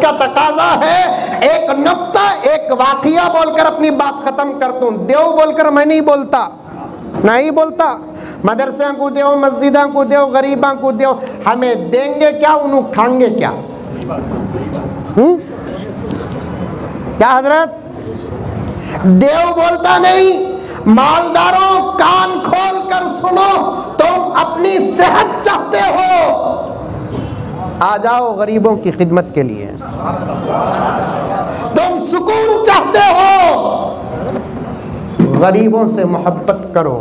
का तकाजा है। एक नुक्ता, एक वाकया बोलकर अपनी बात खत्म कर दूं। देव बोलकर मैं नहीं बोलता, नहीं बोलता। मदरसा को देव, मस्जिदा को देव, गरीबा को देव, हमें देंगे क्या, उन्हें खाएंगे क्या? क्या हजरत? देव बोलता नहीं। मालदारों कान खोल कर सुनो, तुम अपनी सेहत चाहते हो, आ जाओ गरीबों की खिदमत के लिए। तुम सुकून चाहते हो, गरीबों से मोहब्बत करो।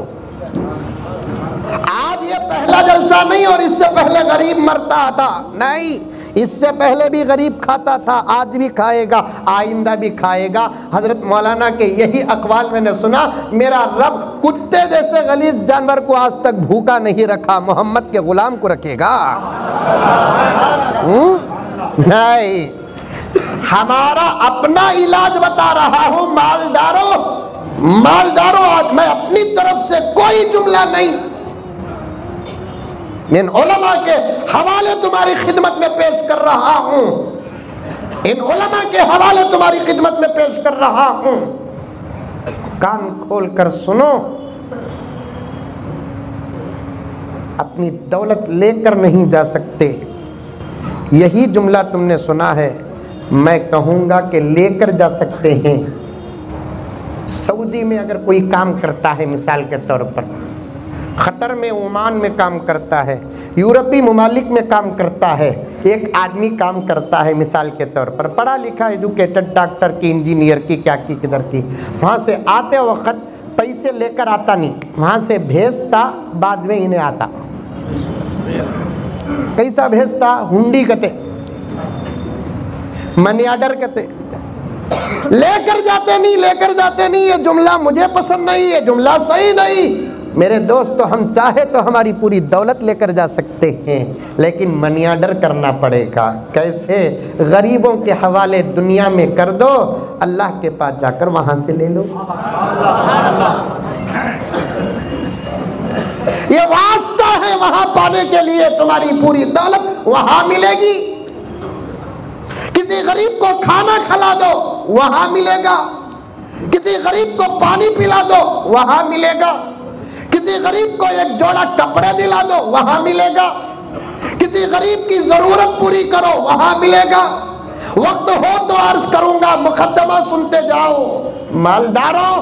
आज ये पहला जलसा नहीं, और इससे पहले गरीब मरता था नहीं, इससे पहले भी गरीब खाता था, आज भी खाएगा, आइंदा भी खाएगा। हजरत मौलाना के यही अकवाल मैंने सुना, मेरा रब कुत्ते जैसे गलीज जानवर को आज तक भूखा नहीं रखा, मोहम्मद के गुलाम को रखेगा? नहीं, हमारा अपना इलाज बता रहा हूं। मालदारों, मालदारों, आज मैं अपनी तरफ से कोई जुमला नहीं, इन उलमा के हवाले तुम्हारी खिदमत में पेश कर रहा हूं, इन उलमा के हवाले तुम्हारी खिदमत में पेश कर रहा हूं। कान खोल कर सुनो, अपनी दौलत लेकर नहीं जा सकते। यही जुमला तुमने सुना है, मैं कहूँगा कि लेकर जा सकते हैं। सऊदी में अगर कोई काम करता है, मिसाल के तौर पर ख़तर में, ओमान में काम करता है, यूरोपीय ममालिक में काम करता है, एक आदमी काम करता है मिसाल के तौर पर, पढ़ा लिखा एजुकेटेड, डॉक्टर की, इंजीनियर की, क्या की, किधर की, वहाँ से आते वक्त पैसे लेकर आता नहीं, वहाँ से भेजता, बाद में इन्हें आता। कैसा भेजता? हुंडी कते, मनी ऑर्डर कते, लेकर जाते नहीं, लेकर जाते नहीं। ये जुमला मुझे पसंद नहीं, ये जुमला सही नहीं। मेरे दोस्तों, हम चाहे तो हमारी पूरी दौलत लेकर जा सकते हैं, लेकिन मनी ऑर्डर करना पड़ेगा। कैसे? गरीबों के हवाले दुनिया में कर दो, अल्लाह के पास जाकर वहां से ले लो। ये वास्ता है, वहां पाने के लिए तुम्हारी पूरी दौलत वहां मिलेगी। किसी गरीब को खाना खिला दो, वहां मिलेगा। किसी गरीब को पानी पिला दो, वहां मिलेगा। किसी गरीब को एक जोड़ा कपड़े दिला दो, वहां मिलेगा। किसी गरीब की जरूरत पूरी करो, वहां मिलेगा। वक्त हो तो अर्ज करूंगा, मुकद्दमा सुनते जाओ। मालदारों,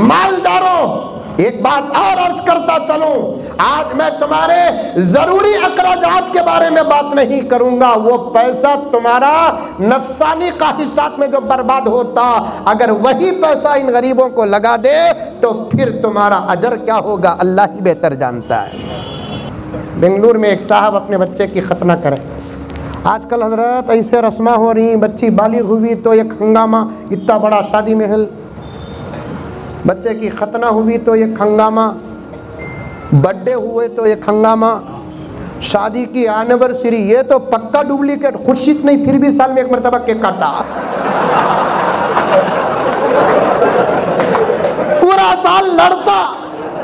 मालदारों, एक बात और अर्ज करता चलूं, आज मैं तुम्हारे जरूरी अखराजात के बारे में बात नहीं करूंगा। वो पैसा तुम्हारा नफसानी ख्वाहिशात में जो बर्बाद होता, अगर वही पैसा इन गरीबों को लगा दे तो फिर तुम्हारा अजर क्या होगा, अल्लाह ही बेहतर जानता है। बेंगलुरु में एक साहब अपने बच्चे की खतना करें। आजकल हजरत ऐसे रस्मा हो रही, बच्ची बालिग हुई तो एक हंगामा, इतना बड़ा शादी महल, बच्चे की खतना हुई तो एक हंगामा, बर्थडे हुए तो एक हंगामा, शादी की एनिवर्सरी, ये तो पक्का डुप्लीकेट, खुर्शीद नहीं फिर भी साल में एक मरतबा केक काटा। पूरा साल लड़ता,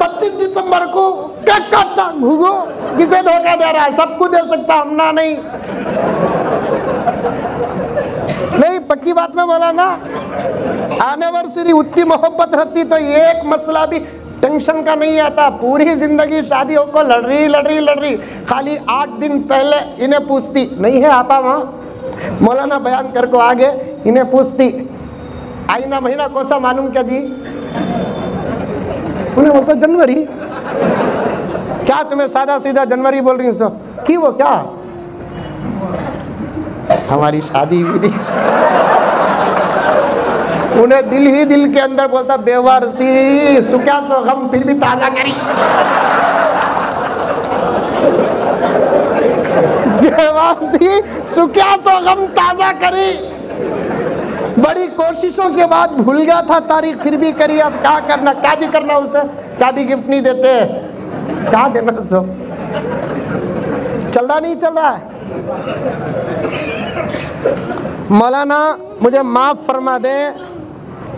25 दिसंबर को केक काटता, भूगो किसे धोखा दे रहा है, सबको दे सकता, हमना नहीं। नहीं, पक्की बात ना बोला ना, एनिवर्सरी उतनी मोहब्बत रहती तो एक मसला भी टेंशन का नहीं आता। पूरी जिंदगी शादियों को लड़ रही, खाली 8 दिन पहले इन्हें पूछती, नहीं है आपा वहाँ, मौलाना बयान कर को आगे, इन्हें पूछती आईना महीना कौन सा मालूम क्या जी? उन्हें बोलता जनवरी। क्या तुम्हें सादा सीधा जनवरी बोल रही हो? कि वो क्या हमारी शादी भी नहीं। उन्हें दिल ही दिल के अंदर बोलता, बेवारसी सुख्या सो गम फिर भी ताजा करी, बेवारसी सुख्या सो गम ताजा करी। बड़ी कोशिशों के बाद भूल गया था तारीख, फिर भी करी। अब क्या करना, क्या भी करना, उसे क्या भी गिफ्ट नहीं देते, क्या देना, सो चल रहा नहीं चल रहा है। मौलाना मुझे माफ फरमा दे,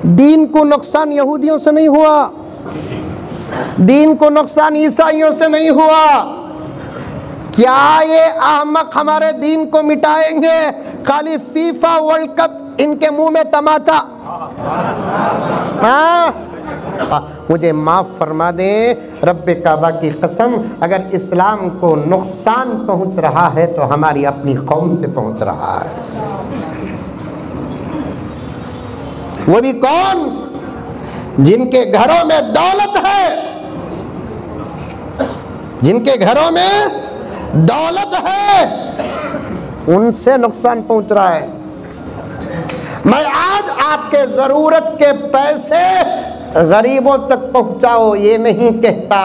दीन को नुकसान यहूदियों से नहीं हुआ, दीन को नुकसान ईसाइयों से नहीं हुआ। क्या ये अहमक हमारे दीन को मिटाएंगे? खाली फीफा वर्ल्ड कप इनके मुंह में तमाचा। हाँ, मुझे माफ फरमा दें रब्बे काबा की कसम, अगर इस्लाम को नुकसान पहुंच रहा है तो हमारी अपनी कौम से पहुंच रहा है। वो भी कौन? जिनके घरों में दौलत है, जिनके घरों में दौलत है, उनसे नुकसान पहुंच रहा है। मैं आज आपके जरूरत के पैसे गरीबों तक पहुंचाओ ये नहीं कहता।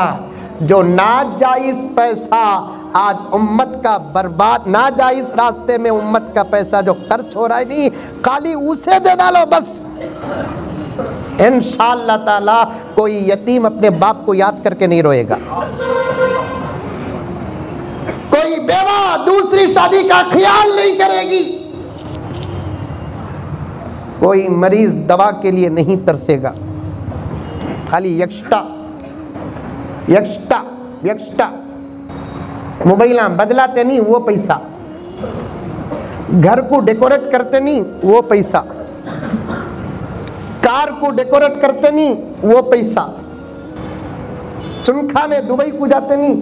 जो नाजायज पैसा आज उम्मत का बर्बाद, नाजायज रास्ते में उम्मत का पैसा जो खर्च हो रहा है, नहीं, खाली उसे दे डालो बस। इंशाअल्लाह ताला कोई यतीम अपने बाप को याद करके नहीं रोएगा, कोई बेवा दूसरी शादी का ख्याल नहीं करेगी, कोई मरीज दवा के लिए नहीं तरसेगा। खाली यक्षता यक्षता यक्षता, मोबाइल बदलाते नहीं वो पैसा, घर को डेकोरेट करते नहीं वो पैसा, कार को डेकोरेट करते नहीं वो पैसा, चुनखाने दुबई को जाते नहीं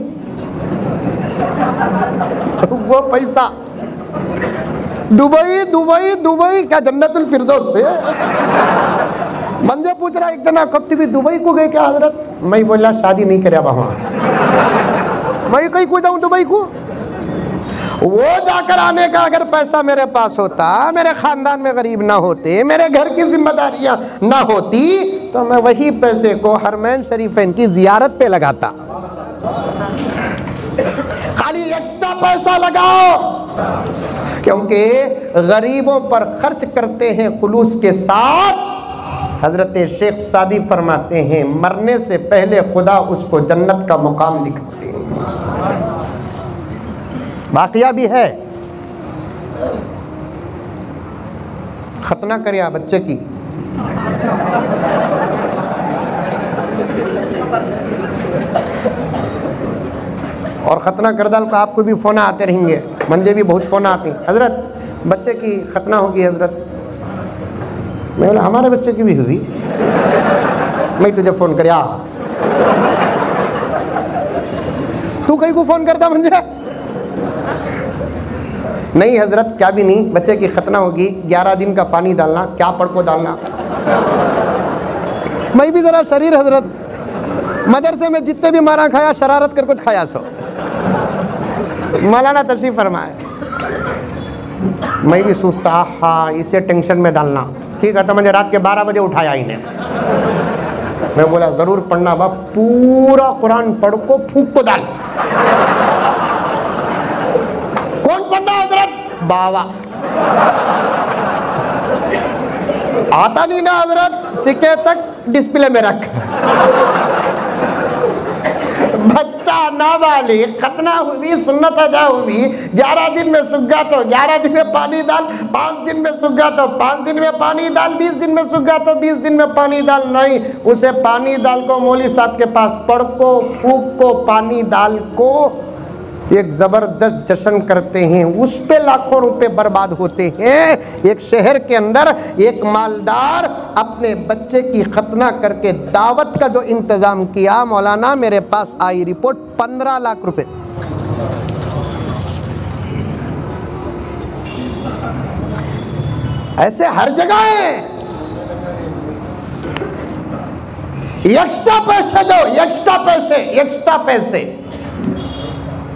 वो पैसा। दुबई दुबई दुबई क्या जन्नतुल फिरदौस से? मंजे पूछ रहा एक जना, कब भी दुबई को गए क्या हजरत? मैं बोला शादी नहीं करे वहां, मैं कहीं को जाऊं दुबई को? वो जाकर आने का अगर पैसा मेरे पास होता, मेरे खानदान में गरीब ना होते, मेरे घर की जिम्मेदारियां ना होती, तो मैं वही पैसे को हरमैन शरीफैन की जियारत पे लगाता। खाली एक्स्ट्रा पैसा लगाओ, क्योंकि गरीबों पर खर्च करते हैं खुलूस के साथ। हजरत शेख सादी फरमाते हैं मरने से पहले खुदा उसको जन्नत का मुकाम दिखाते हैं। वाकया भी है। खतना करिए बच्चे की, और खतना करदाल को आपको भी फ़ोन आते रहेंगे, मुझे भी बहुत फ़ोन आते हैं, हजरत बच्चे की खतना होगी हजरत। मैं बोला हमारे बच्चे की भी हुई, मैं तुझे फ़ोन कर, तू कहीं को फ़ोन करता मुझे? नहीं हजरत, क्या भी नहीं, बच्चे की खतना होगी, 11 दिन का पानी डालना, क्या पढ़ को डालना। मैं भी ज़रा शरीर हजरत, मदरसे में जितने भी मारा खाया, शरारत कर कुछ खाया सो। मौलाना तशरीफ फरमाए, मैं भी सोचता हाँ इसे टेंशन में डालना, ठीक है। तो मुझे रात के 12 बजे उठाया इन्हें, मैं बोला ज़रूर पढ़ना बाप, पूरा कुरान पढ़ को फूक को डाल। कौन पढ़ना हजरत? बाबा। आता नहीं ना हजरत, सिक्के तक डिस्प्ले में रख। बच्चा नाबालिग, खतना हुई, सुन्नत अदा हुई, 11 दिन में सूख गया तो 11 दिन में पानी डाल, 5 दिन में सूख गया तो 5 दिन में पानी डाल, 20 दिन में सूख गया तो 20 दिन में पानी डाल। नहीं, उसे पानी डाल को मौलवी साहब के पास पढ़ को, फूक को, पानी डाल को एक ज़बरदस्त जश्न करते हैं, उस पे लाखों रुपए बर्बाद होते हैं। एक शहर के अंदर एक मालदार अपने बच्चे की खतना करके दावत का जो इंतज़ाम किया, मौलाना मेरे पास आई रिपोर्ट 15 लाख रुपए। ऐसे हर जगह है। एक्स्ट्रा पैसे दो, एक्स्ट्रा पैसे, एक्स्ट्रा पैसे,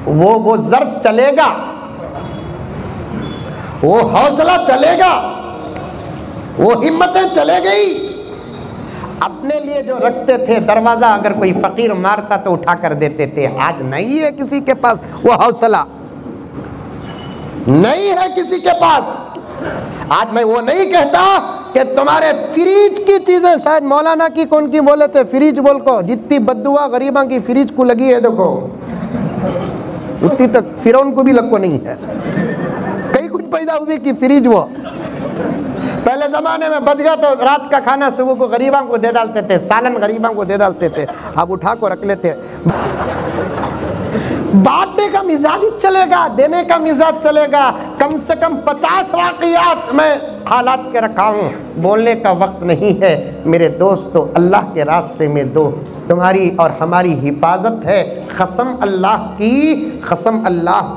वो ज़र्फ चलेगा, वो हौसला चलेगा, वो हिम्मतें चले गई। अपने लिए जो रखते थे दरवाजा, अगर कोई फकीर मारता तो उठा कर देते थे। आज नहीं है किसी के पास वो हौसला, नहीं है किसी के पास। आज मैं वो नहीं कहता कि तुम्हारे फ्रिज की चीजें, शायद मौलाना की कौन की बोले थे, फ्रिज बोल को, जितनी बद्दुआ गरीबा की फ्रिज को लगी है देखो, उतनी तक फिरौन को भी लगो नहीं है। कई कुछ पैदा हुई कि फ्रिज वो पहले ज़माने में बच गया तो रात का खाना सुबह को गरीबों को दे डालते थे, सालन गरीबों को दे डालते थे, अब उठा को रख लेते। बांटने का मिजाज चलेगा, देने का मिजाज चलेगा, कम से कम 50 वाक़ियात मैं हालात के रखा हूँ, बोलने का वक्त नहीं है। मेरे दोस्तों, अल्लाह के रास्ते में दो, तुम्हारी और हमारी हिफाजत है। कसम अल्लाह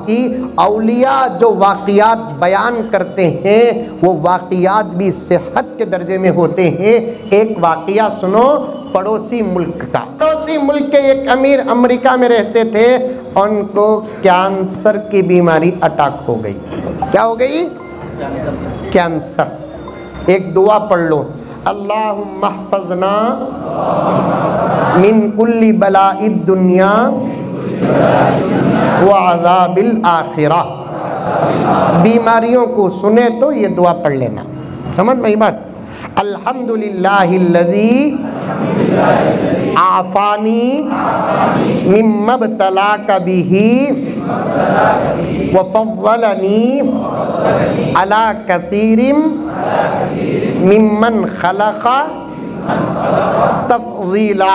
की, औलिया जो वाक़ियात बयान करते हैं वो वाक़ियात भी सेहत के दर्जे में होते हैं। एक वाक़िया सुनो पड़ोसी मुल्क का। पड़ोसी मुल्क के एक अमीर अमेरिका में रहते थे, उनको कैंसर की बीमारी अटैक हो गई। क्या हो गई? कैंसर। एक दुआ पढ़ लो, अल्लाहुम्मा हफ़ज़ना मिन कुल्ली बलाइद दुनिया व अज़ाबिल आखिरा। बीमारियों को सुने तो ये दुआ पढ़ लेना। समझ में बात? अल्हम्दुलिल्लाहिल्लज़ी आफ़ानी मिम्मा ब्तलाका बिही व फ़ज़्ज़लनी अला कसीरिम मिम्मन खलक़ा तफ़ज़ीला।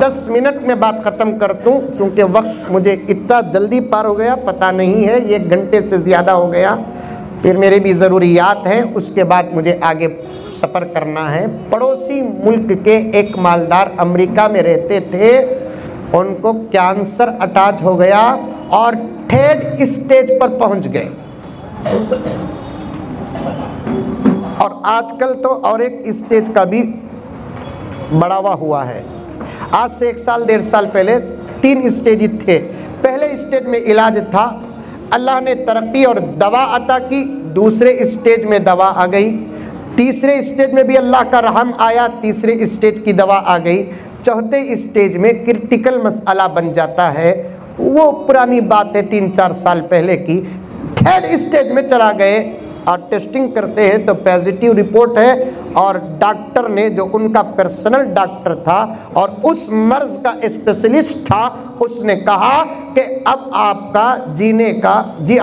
10 मिनट में बात ख़त्म कर दूँ क्योंकि वक्त मुझे इतना जल्दी पार हो गया, पता नहीं है, 1 घंटे से ज़्यादा हो गया। फिर मेरे भी ज़रूरियात हैं, उसके बाद मुझे आगे सफ़र करना है। पड़ोसी मुल्क के एक मालदार अमेरिका में रहते थे, उनको कैंसर अटैक हो गया और 3rd स्टेज पर पहुंच गए। और आजकल तो और एक स्टेज का भी बढ़ावा हुआ है। आज से 1 साल 1.5 साल पहले 3 स्टेज थे। पहले स्टेज में इलाज था, अल्लाह ने तरक्की और दवा अता की। दूसरे स्टेज में दवा आ गई। तीसरे स्टेज में भी अल्लाह का रहम आया, तीसरे स्टेज की दवा आ गई। चौथे स्टेज में क्रिटिकल मसला बन जाता है, वो पुरानी बात है 3-4 साल पहले की। 3rd स्टेज में चला गए और टेस्टिंग करते हैं तो पॉजिटिव रिपोर्ट है, और डॉक्टर ने, जो उनका पर्सनल डॉक्टर था और उस मर्ज का स्पेशलिस्ट था, उसने कहा कि अब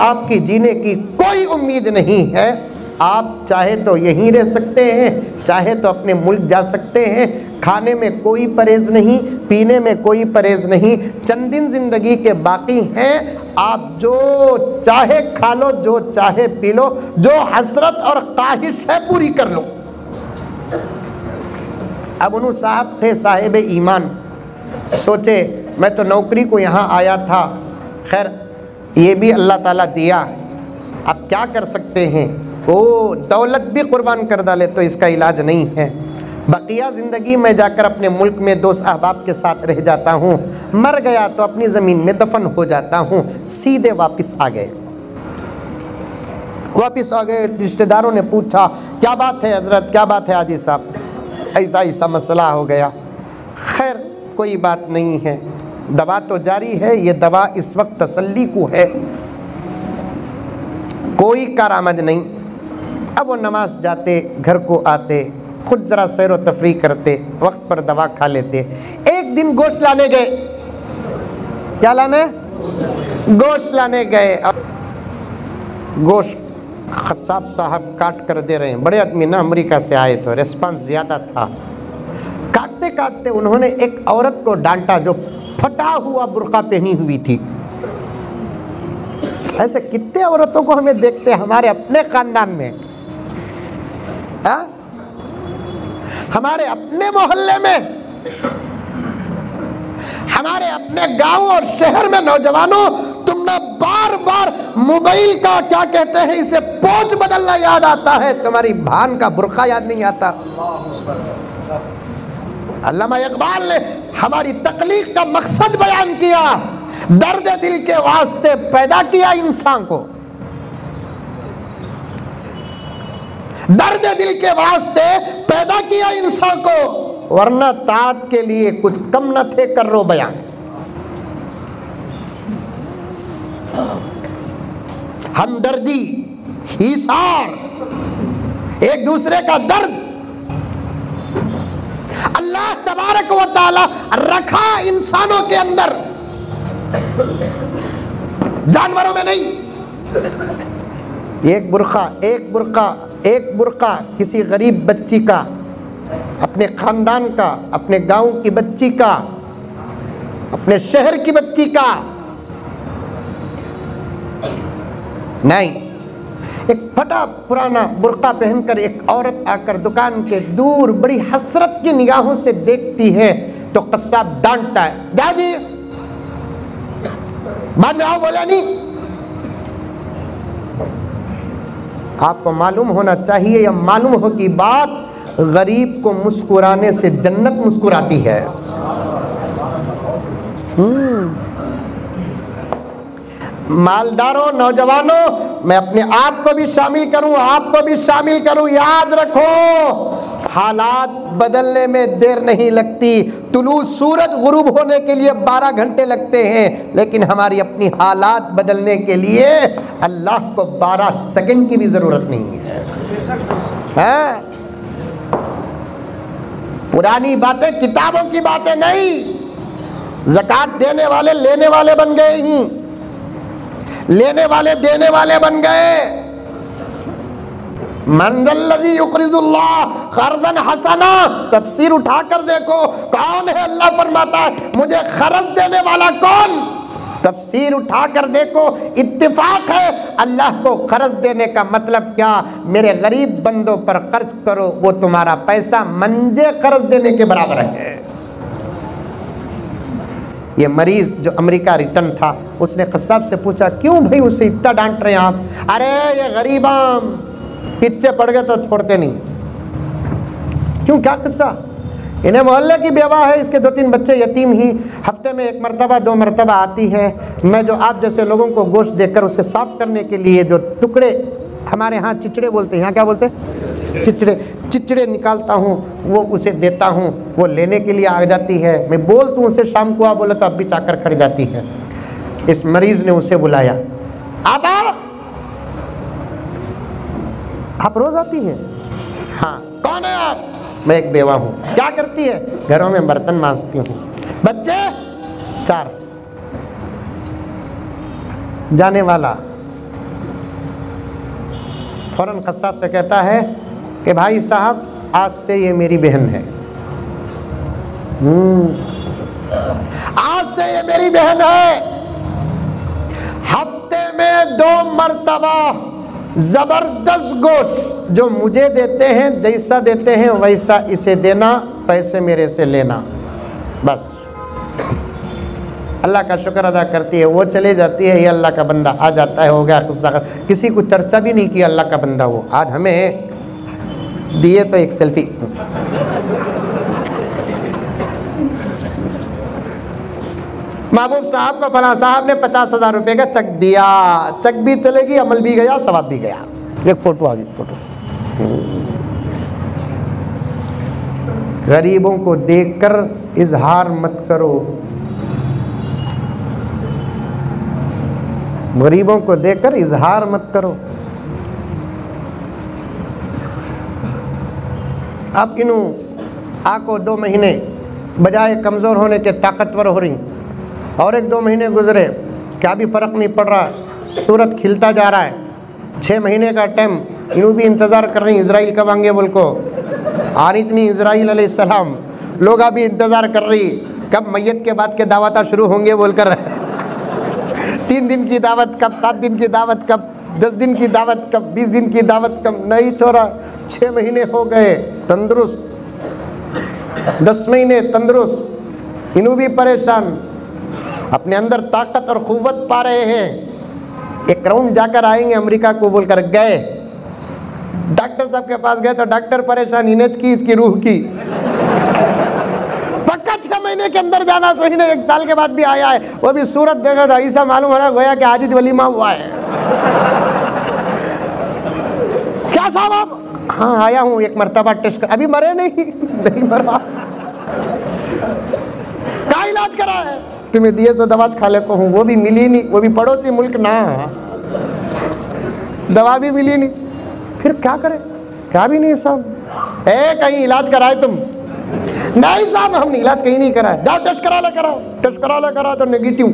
आपकी जीने की कोई उम्मीद नहीं है। आप चाहे तो यहीं रह सकते हैं, चाहे तो अपने मुल्क जा सकते हैं। खाने में कोई परहेज़ नहीं, पीने में कोई परहेज़ नहीं, चंद दिन ज़िंदगी के बाकी हैं। आप जो चाहे खा लो, जो चाहे पी लो, जो हसरत और ख्वाहिश है पूरी कर लो। अब उन्हों साहब थे साहिब ईमान, सोचे मैं तो नौकरी को यहाँ आया था, खैर ये भी अल्लाह ताला दिया, अब क्या कर सकते हैं, ओ दौलत भी कुर्बान कर डाले तो इसका इलाज नहीं है। बकिया ज़िंदगी में जाकर अपने मुल्क में दोस्त अहबाब के साथ रह जाता हूँ, मर गया तो अपनी ज़मीन में दफन हो जाता हूँ। सीधे वापस आ गए। रिश्तेदारों ने पूछा क्या बात है हज़रत, क्या बात है हाजी साहब, ऐसा मसला हो गया। खैर कोई बात नहीं है, दवा तो जारी है, ये दवा इस वक्त तसल्ली को है, कोई कारामद नहीं। अब वो नमाज जाते, घर को आते, खुद ज़रा सैर व तफरी करते, वक्त पर दवा खा लेते। एक दिन गोश्त लाने गए। क्या लाने? गोश्त लाने गए। गोश्त खसाब साहब काट कर दे रहे हैं, बड़े आदमी ना अमेरिका से आए तो रिस्पांस ज़्यादा था। काटते काटते उन्होंने एक औरत को डांटा जो फटा हुआ बुर्का पहनी हुई थी। ऐसे कितने औरतों को हमें देखते हैं हमारे अपने ख़ानदान में, हमारे अपने मोहल्ले में, हमारे अपने गांव और शहर में। नौजवानों, तुमने बार बार मोबाइल का क्या कहते हैं इसे पोज बदलना याद आता है, तुम्हारी भान का बुर्का याद नहीं आता। अल्लामा इकबाल ने हमारी तकलीफ का मकसद बयान किया, दर्द दिल के वास्ते पैदा किया इंसान को, दर्द दिल के वास्ते पैदा किया इंसान को, वरना तात के लिए कुछ कम न थे कर्रो बयान। हमदर्दी, ईसार, एक दूसरे का दर्द अल्लाह तबारक व तआला रखा इंसानों के अंदर, जानवरों में नहीं। एक बुर्का किसी गरीब बच्ची का, अपने ख़ानदान का, अपने गांव की बच्ची का, अपने शहर की बच्ची का, नहीं। एक फटा पुराना बुर्का पहनकर एक औरत आकर दुकान के दूर बड़ी हसरत की निगाहों से देखती है तो कस्साब डांटता है, जा जी बाद में आओ, बोला नहीं। आपको मालूम होना चाहिए या मालूम हो कि बात, गरीब को मुस्कुराने से जन्नत मुस्कुराती है। मालदारों, नौजवानों, मैं अपने आप को भी शामिल करूं, आपको भी शामिल करूं, याद रखो हालात बदलने में देर नहीं लगती। तुलू सूरज गुरूब होने के लिए 12 घंटे लगते हैं, लेकिन हमारी अपनी हालात बदलने के लिए अल्लाह को 12 सेकंड की भी जरूरत नहीं है। पुरानी बातें, किताबों की बातें नहीं। ज़कात देने वाले लेने वाले बन गए ही, लेने वाले देने वाले बन गए। मंदल्लज़ी युक़रिज़ुल्लाह क़र्ज़न हसना, तफसीर उठाकर देखो कौन है अल्लाह फरमाता है मुझे खर्च देने वाला कौन। तफसीर उठाकर देखो, इत्तिफाक है अल्लाह को खर्च देने का मतलब क्या, मेरे गरीब बंदों पर खर्च करो, वो तुम्हारा पैसा मंजे खर्च देने के बराबर है। ये मरीज जो अमेरिका रिटर्न था, उसने कस्साब से पूछा क्यों भाई उसे इतना डांट रहे हैं आप। अरे ये गरीबाम पीछे पड़ गए तो छोड़ते नहीं। क्यों, क्या किस्सा? इन्हें मोहल्ले की बेवा है, इसके 2-3 बच्चे यतीम ही, हफ्ते में 1 मरतबा 2 मरतबा आती है। मैं जो आप जैसे लोगों को गोश्त देकर उसे साफ करने के लिए जो टुकड़े, हमारे यहाँ चिचड़े बोलते हैं, यहाँ क्या बोलते हैं, चिचड़े निकालता हूँ, वो उसे देता हूँ, वो लेने के लिए आ जाती है। मैं बोलता हूँ उसे शाम को आ, बोला तो अब भी चाकर खड़ी जाती है। इस मरीज ने उसे बुलाया, आप रोज आती हैं? हाँ। कौन है आप? मैं एक बेवा हूँ। क्या करती है? घरों में बर्तन मांजती हूँ। बच्चे? 4। जाने वाला फौरन कस्साब से कहता है कि भाई साहब आज से ये मेरी बहन है। आज से ये मेरी बहन है। हफ्ते में 2 मरतबा जबरदस्त गोश्त जो मुझे देते हैं, जैसा देते हैं वैसा इसे देना, पैसे मेरे से लेना, बस। अल्लाह का शुक्र अदा करती है, वो चले जाती है, ये अल्लाह का बंदा आ जाता है, हो गया किस्सा। किसी को चर्चा भी नहीं किया अल्लाह का बंदा वो। आज हमें दिए तो एक सेल्फी। महबूब साहब को फला साहब ने 50,000 रुपये का चेक दिया, चेक भी चलेगी, अमल भी गया, सवाब भी गया। एक फोटो आ गई, फोटो। गरीबों को देखकर इजहार मत करो, गरीबों को देखकर इजहार मत करो। अब इन्हों आको 2 महीने बजाय कमज़ोर होने के ताकतवर हो रही, और 1-2 महीने गुजरे, क्या भी फ़र्क नहीं पड़ रहा, सूरत खिलता जा रहा है। 6 महीने का टाइम इन्हों भी इंतज़ार कर रही, इजराइल कब आएंगे बोल को। आरित नहीं इजराइल अलैहिस्सलाम, लोग अभी इंतज़ार कर रही कब मैयत के बाद के दावता शुरू होंगे बोलकर। 3 दिन की दावत कब, 7 दिन की दावत कब, 10 दिन की दावत कब, 20 दिन की दावत कब। नहीं छोरा, 6 महीने हो गए तंदुरुस्त, 10 महीने तंदुरुस्त, इन्हों भी परेशान, अपने अंदर ताकत और क़ुव्वत पा रहे हैं। एक राउंड जाकर आएंगे अमेरिका को बोलकर गए, डॉक्टर साहब के पास गए तो डॉक्टर परेशान, इनेज की इसकी रूह की। पक्का 6 महीने के अंदर जाना, तो इन्हें 1 साल के बाद भी आया है, वो भी सूरत देखा था, ऐसा मालूम हो रहा गोया कि आज वलीमा हुआ है। क्या साहब आप? हाँ आया हूँ, 1 मरतबा टेस्ट कर, अभी मरे नहीं मरा, क्या इलाज करा है? तुम्हें दिए सो दवा खा लेता हूँ, वो भी मिली नहीं, वो भी पड़ोसी मुल्क ना, दवा भी मिली नहीं, फिर क्या करें? क्या भी नहीं साहब, कहीं इलाज कराए तुम? नहीं साहब हमने इलाज कहीं नहीं कराया। जाओ टेस्ट करा ले, कराओ टेस्ट करा ले, करा तो नेगेटिव।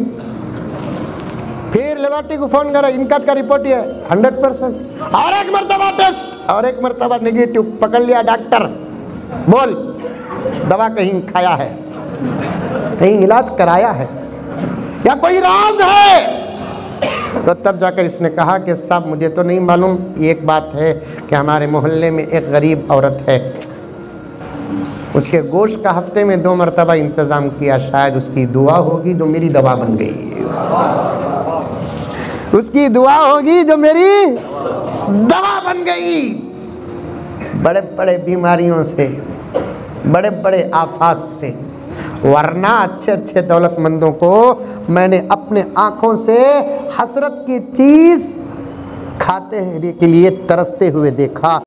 फिर लेबोरेटरी को फोन करा, इनका का रिपोर्ट है 100%, और 1 मरतबा टेस्ट, और 1 मरतबा नेगेटिव। पकड़ लिया डॉक्टर, बोल दवा कहीं खाया है, कहीं इलाज कराया है, या कोई राज है? तो तब जाकर इसने कहा कि साहब मुझे तो नहीं मालूम, एक बात है कि हमारे मोहल्ले में एक गरीब औरत है, उसके गोश्त का हफ्ते में 2 मरतबा इंतज़ाम किया, शायद उसकी दुआ होगी जो मेरी दवा बन गई, उसकी दुआ होगी जो मेरी दवा बन गई। बड़े बड़े बीमारियों से, बड़े बड़े आफात से, वरना अच्छे अच्छे दौलतमंदों को मैंने अपने आँखों से हसरत की चीज़ खाते के लिए तरसते हुए देखा।